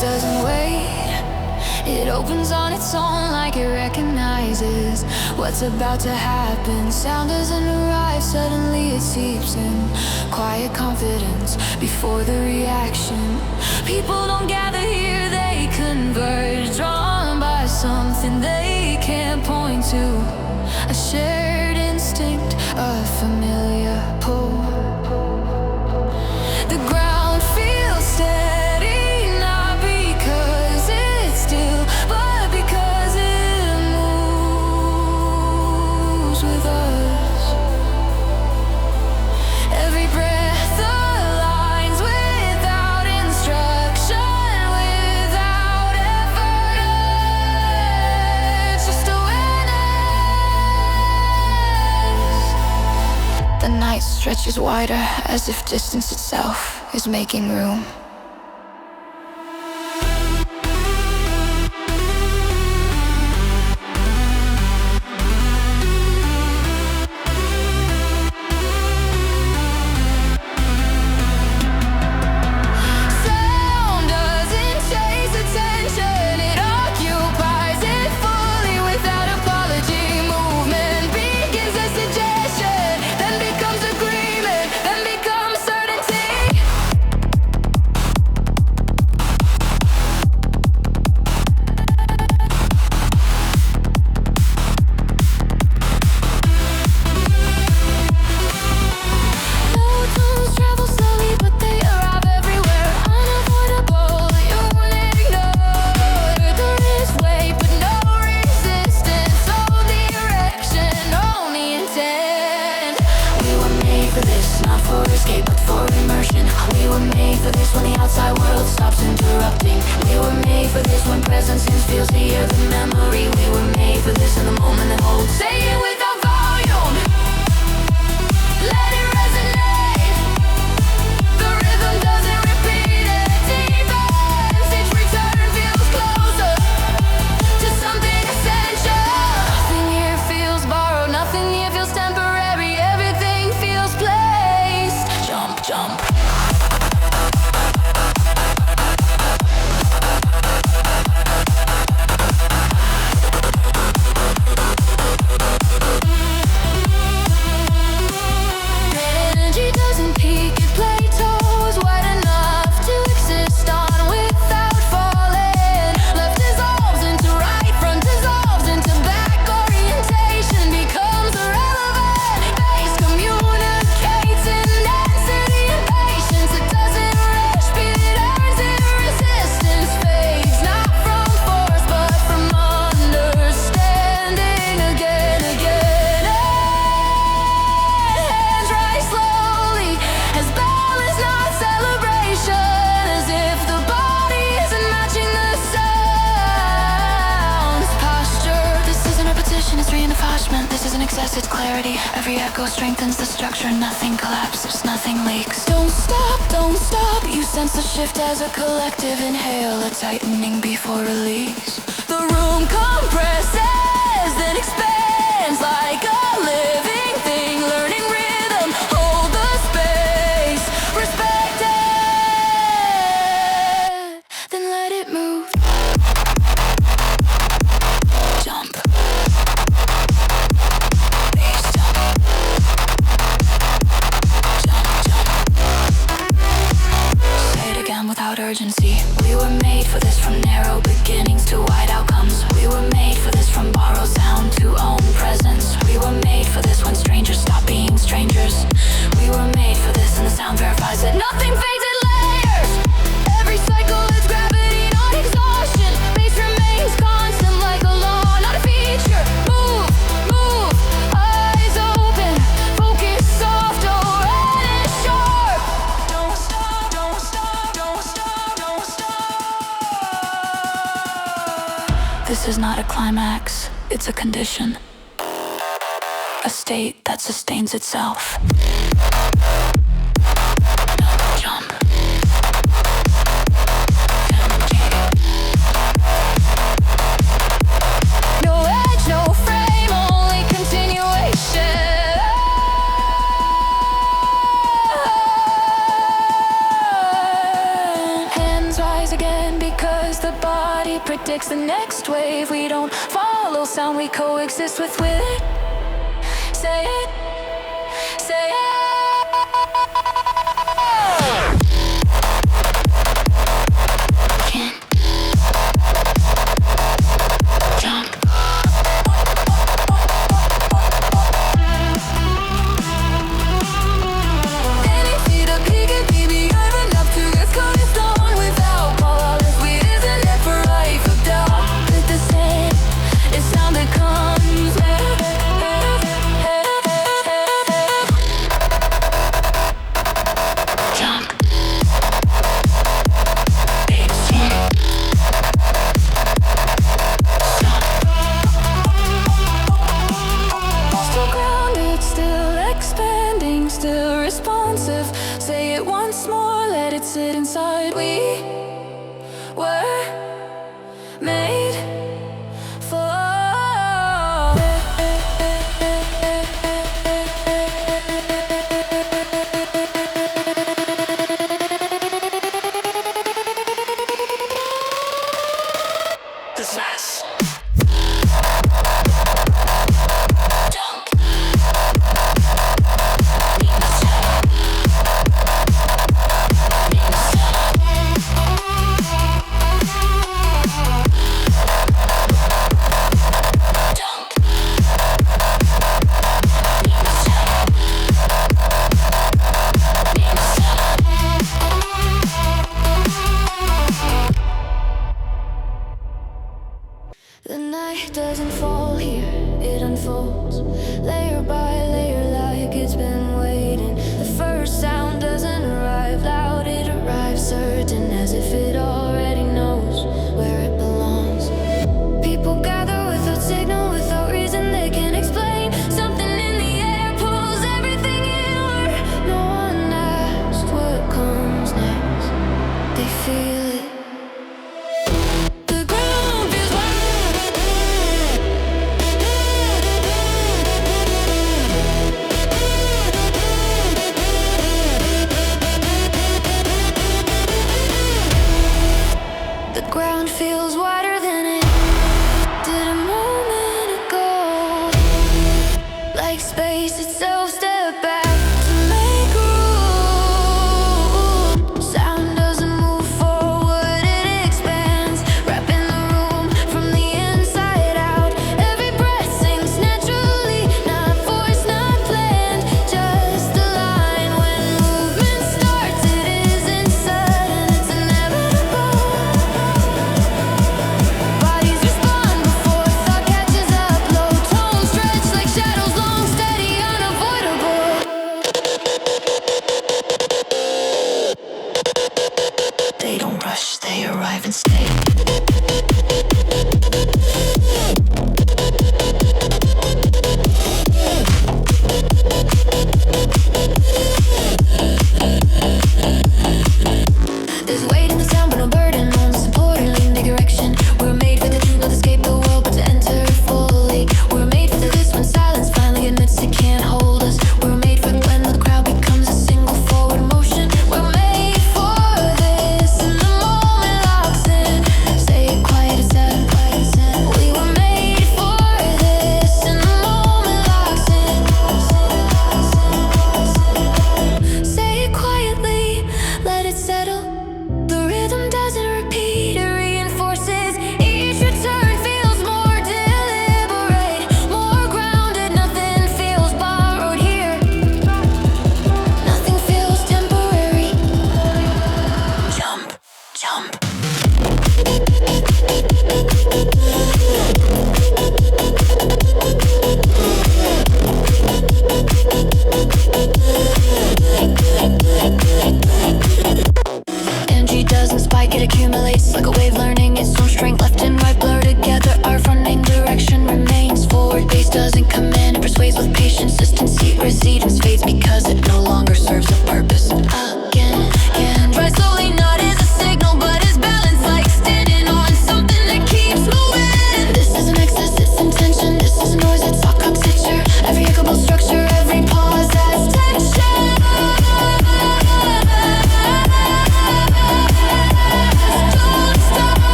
doesn't wait. It opens on its own like it recognizes what's about to happen. Sound doesn't arrive, suddenly it seeps in. Quiet confidence before the reaction. People don't gather here, they converge. Drawn by something they can't point to. A shared instinct, a familiar pull. The ground feels steady, not because it's still, but because it moves with us. Every breath aligns without instruction, without effort. It's just awareness. The night stretches wider as if distance itself is making room. Sound doesn't chase attention, it occupies it fully without apology. Movement begins as suggestion, then becomes agreement, then becomes certainty. Low tones travel slowly, but they arrive everywhere. Unavoidable, you won't ignore. There is weight, but no resistance. Only erection, only intent. We were made for this, not for escape, but for immersion. We were made for this when the outside world stops interrupting. We were made for this when presence feels near the memory. We were made for this in the moment that holds. Say it without volume. Let it resonate. The rhythm doesn't repeat, it deepens. Each return feels closer to something essential. Nothing here feels borrowed, nothing here feels temporary. Everything feels placed. Jump, jump. Energy doesn't peak, it plateaus wide enough to exist on without falling. Left dissolves into right, front dissolves into back. Orientation becomes irrelevant. Base communicates in density and patience. It doesn't rush, speed it earns it. Resistance fades, not from force, but from understanding. Again, again. Hands rise slowly as balance, not celebration. As if the body isn't matching the sounds. Posture, this isn't repetition, it's reinforcement. This isn't excess, it's clarity. Every echo strengthens the structure. Nothing collapses, nothing leaks. Don't stop, don't stop. You sense the shift as a collective inhale, a tightening before release. The room compresses, then expands like a living thing. Learning rhythm, hold the space. Respect it, then let it move. Jump. Bass jump. Jump, jump. Say it again without urgency. We were made for this, from narrow beginnings to wide outcomes. We were made for this, from borrowed sound to own presence. We were made for this when strangers stop being strangers. We were made for this and the sound verifies it. Nothing fades in layers. Every cycle is gravity, not exhaustion. Bass remains constant like a law, not a feature. Move, move, eyes open. Focus soft, awareness sharp. Don't stop, don't stop, don't stop, don't stop. This is not a climax, it's a condition. A state that sustains itself. Jump. No edge, no frame, only continuation. Hands rise again because next, the next wave. We don't follow sound, we coexist with it. Say it, say it. Say it once more, let it sit inside. We were made for. This mess. The night doesn't fall here, it unfolds layer by layer like it's been waiting. The first sound doesn't arrive loud, it arrives certain, as if it already knows where it belongs. People gather without signal, without reason they can't explain. Something in the air pulls everything inward. No one asked what comes next, they feel it.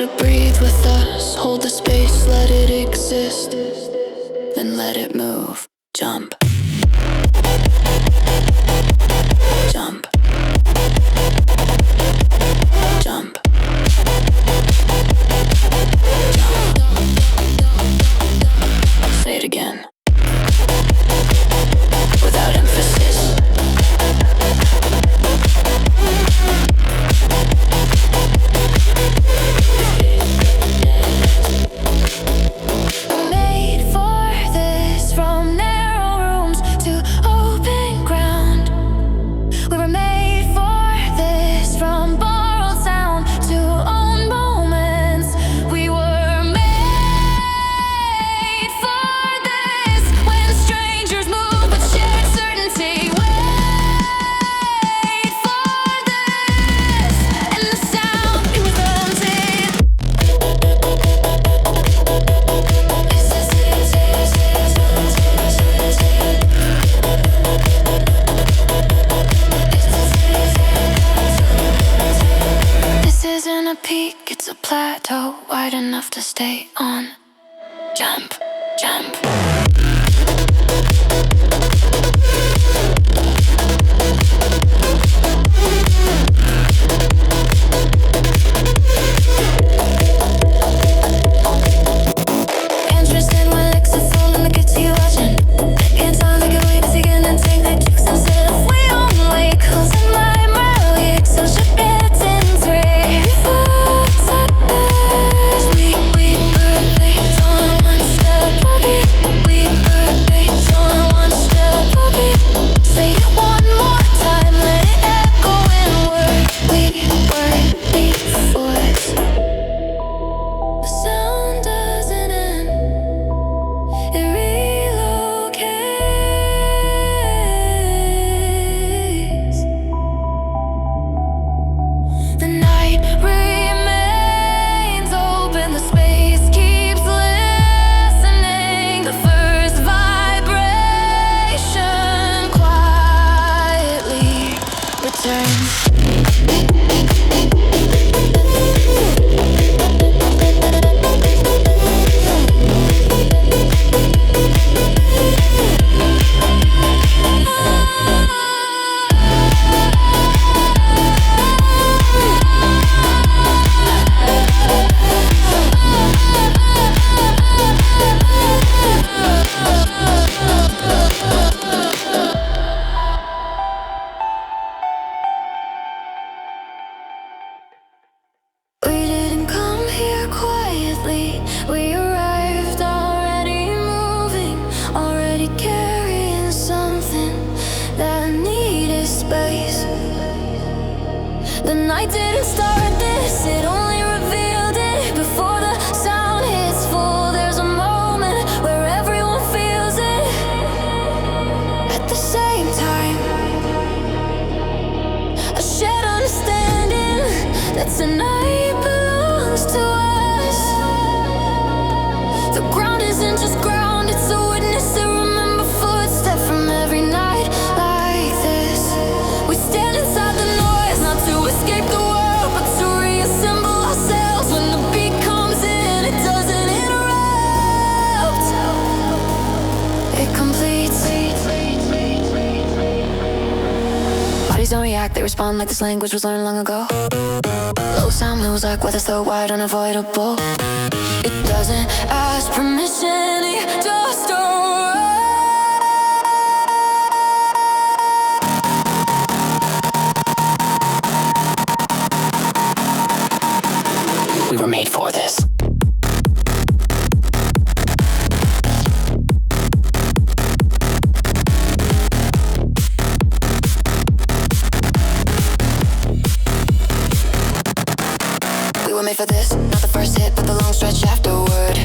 to breathe with us. Hold the space, let it exist. Then let it move. Jump. Jump. Jump. Say it again. Without emphasis. Made for this, from narrow rooms to open ground. We were made for this, from borrowed sound to own moments. We were made for this, when strangers move with shared certainty. Wait for this, and the sound it was haunted. This isn't a peak, it's a plateau wide enough to stay on. Jump, jump. Interested when licks are full and the kids you watching. Can't tell like a wait to again and take the tricks instead of we only closing my mouth. So should get in three. We were based on one step of it. We were based on one step of it. Say it one more time, let it echo inward. We were before it. The sound doesn't end, it relocates. The night remains open, the space keeps listening. The first vibration quietly returns. We didn't come here quietly. We arrived already moving, already carrying something that needed space. The night didn't start this, it only revealed it. Before the sound hits full, there's a moment where everyone feels it at the same time. A shared understanding that tonight belongs to us. The ground isn't just ground, it's a witness to remember footsteps from every night like this. We stand inside the noise, not to escape the world, but to reassemble ourselves. When the beat comes in, it doesn't interrupt, it completes. Bodies don't react, they respond like this language was learned long ago. Low sound moves like weather so wide, unavoidable. It doesn't ask permission, it just arrives. We were made for this. We were made for this, not the first hit, but the long stretch afterward.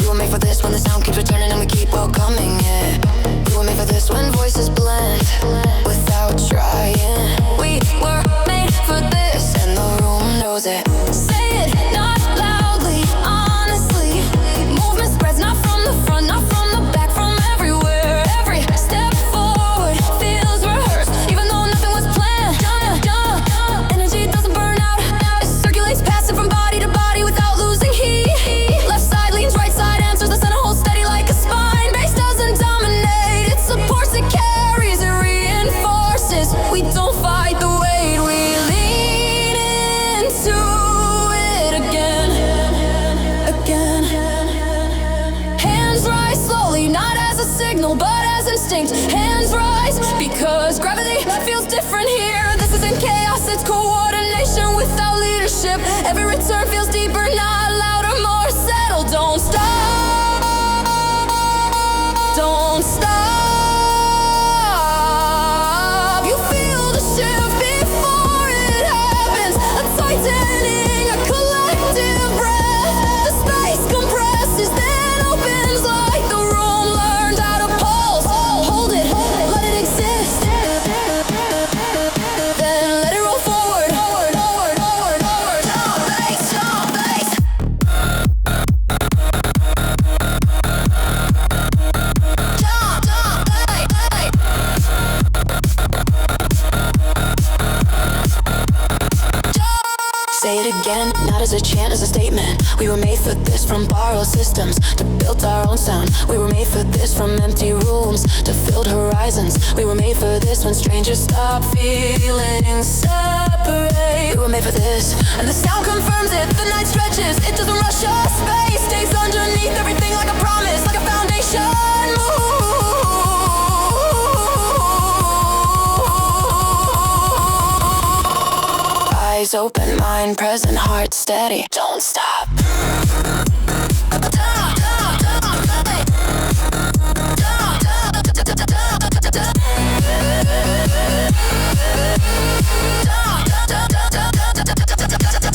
We were made for this when the sound keeps returning and we keep welcoming it. We were made for this when voices blend without trying. We were made for this and the room knows it. Say it, not loudly, honestly. Movement spreads not from the front, not from the back, from everywhere. Every step forward feels rehearsed, even though nothing was planned. Energy doesn't burn out, it circulates passing from body to body without losing. ship. Every return feels deeper, not louder, more settled. Don't stop, don't stop. You feel the shift before it happens. A tightening, a collective breath. The space compresses, then opens like the room learned how to pulse. Hold it, let it exist. Then let it roll forward, forward, forward, forward, forward. Jump, bass, jump, bass. Jump, jump, bass, bass. Say it again, not as a chant, as a statement. We were made for this, from borrowed systems to build our own sound. We were made for this, from empty rooms to filled horizons. We were made for this when strangers stop feeling separate. We were made for this, and the sound confirms it. The night stretches, it doesn't rush us. Space stays underneath everything like a promise, like a foundation. Eyes open, mind present, heart steady. Don't stop.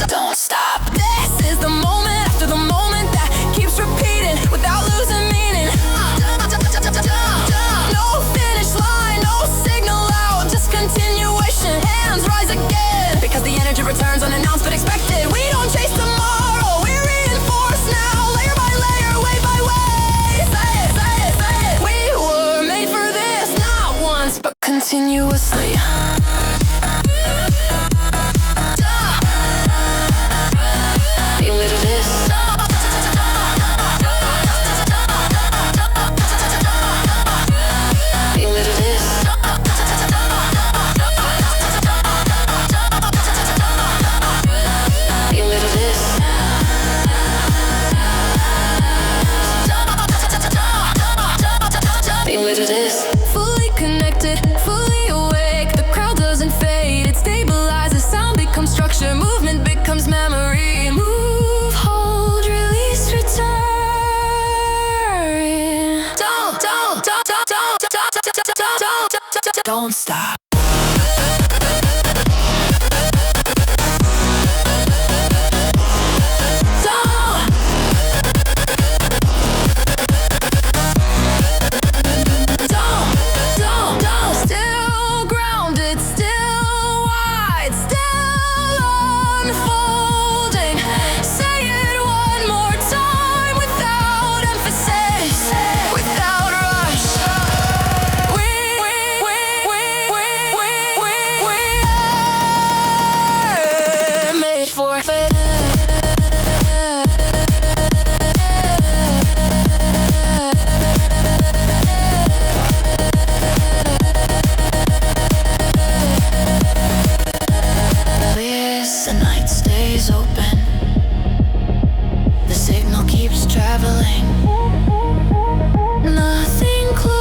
Don't stop. This is the moment after the moment that keeps repeating without losing meaning. No finish line, no signal out, just continuation. Hands rise again, because the energy returns unannounced but expected. We don't chase tomorrow, we reinforce now, layer by layer, way by way. Say it, say it, say it. We were made for this, not once but continuously. Be lit of this. Be lit of this. Be lit of this. Be lit of this. Fully connected, fully awake. The crowd doesn't fade, it stabilizes. Sound becomes structure, movement becomes memory. Move, hold, release, return. Don't stop. Still grounded, still wide, still unfolding. Say it one more time without emphasis, without rush. We're made for it. The night stays open, the signal keeps traveling. Nothing closes.